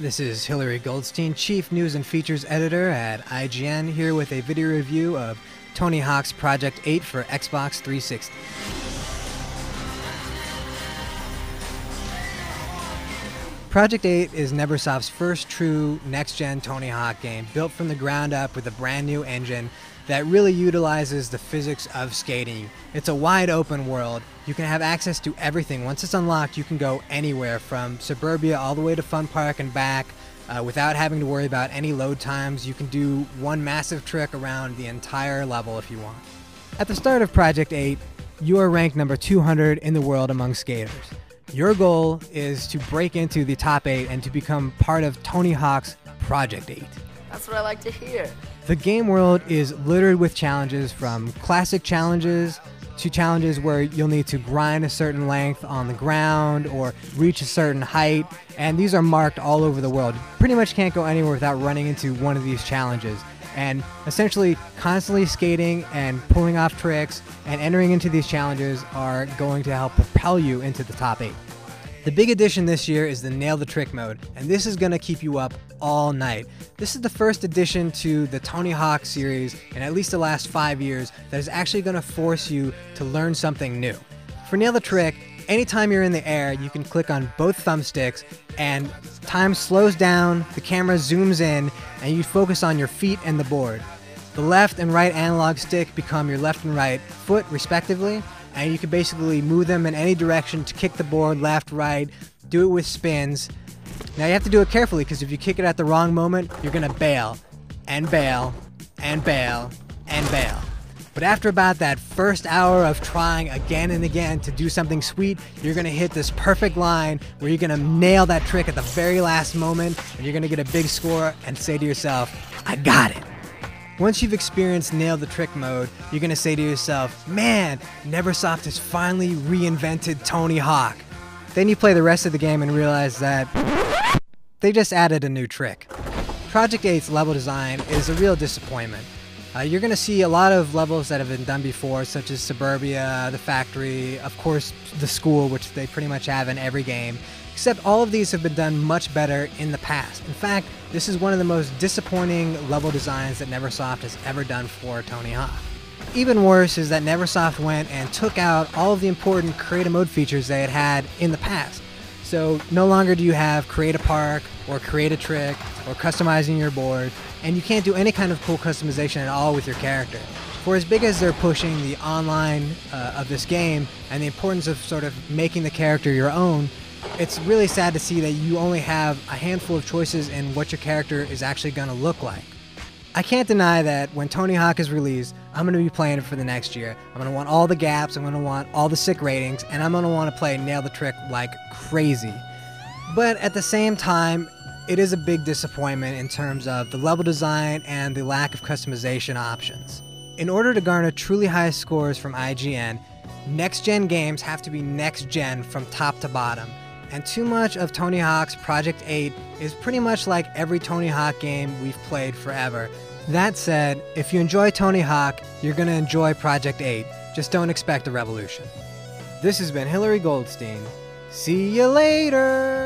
This is Hillary Goldstein, Chief News and Features Editor at IGN, here with a video review of Tony Hawk's Project 8 for Xbox 360. Project 8 is Neversoft's first true next-gen Tony Hawk game, built from the ground up with a brand new engine that really utilizes the physics of skating. It's a wide open world. You can have access to everything. Once it's unlocked, you can go anywhere from suburbia all the way to Fun Park and back without having to worry about any load times. You can do one massive trick around the entire level if you want. At the start of Project 8, you are ranked number 200 in the world among skaters. Your goal is to break into the top 8 and to become part of Tony Hawk's Project 8. That's what I like to hear. The game world is littered with challenges, from classic challenges to challenges where you'll need to grind a certain length on the ground or reach a certain height, and these are marked all over the world. You pretty much can't go anywhere without running into one of these challenges. And essentially, constantly skating and pulling off tricks and entering into these challenges are going to help propel you into the top 8. The big addition this year is the Nail the Trick mode, and this is going to keep you up all night. This is the first addition to the Tony Hawk series in at least the last 5 years that is actually going to force you to learn something new. For Nail the Trick, anytime you're in the air, you can click on both thumbsticks and time slows down, the camera zooms in, and you focus on your feet and the board. The left and right analog stick become your left and right foot, respectively, and you can basically move them in any direction to kick the board left, right, do it with spins. Now you have to do it carefully, because if you kick it at the wrong moment, you're going to bail, and bail, and bail, and bail. But after about that first hour of trying again and again to do something sweet, you're going to hit this perfect line where you're going to nail that trick at the very last moment, and you're going to get a big score and say to yourself, I got it. Once you've experienced Nail the Trick mode, you're going to say to yourself, man, Neversoft has finally reinvented Tony Hawk. Then you play the rest of the game and realize that they just added a new trick. Project 8's level design is a real disappointment. You're going to see a lot of levels that have been done before, such as Suburbia, the factory, of course the school, which they pretty much have in every game, except all of these have been done much better in the past. In fact, this is one of the most disappointing level designs that Neversoft has ever done for Tony Hawk. Even worse is that Neversoft went and took out all of the important create a mode features they had in the past. So no longer do you have create a park or create a trick or customizing your board, and you can't do any kind of cool customization at all with your character. For as big as they're pushing the online of this game and the importance of sort of making the character your own, it's really sad to see that you only have a handful of choices in what your character is actually going to look like. I can't deny that when Tony Hawk is released, I'm going to be playing it for the next year. I'm going to want all the gaps, I'm going to want all the sick ratings, and I'm going to want to play Nail the Trick like crazy. But at the same time, it is a big disappointment in terms of the level design and the lack of customization options. In order to garner truly high scores from IGN, next-gen games have to be next-gen from top to bottom. And too much of Tony Hawk's Project 8 is pretty much like every Tony Hawk game we've played forever. That said, if you enjoy Tony Hawk, you're going to enjoy Project 8. Just don't expect a revolution. This has been Hillary Goldstein. See you later!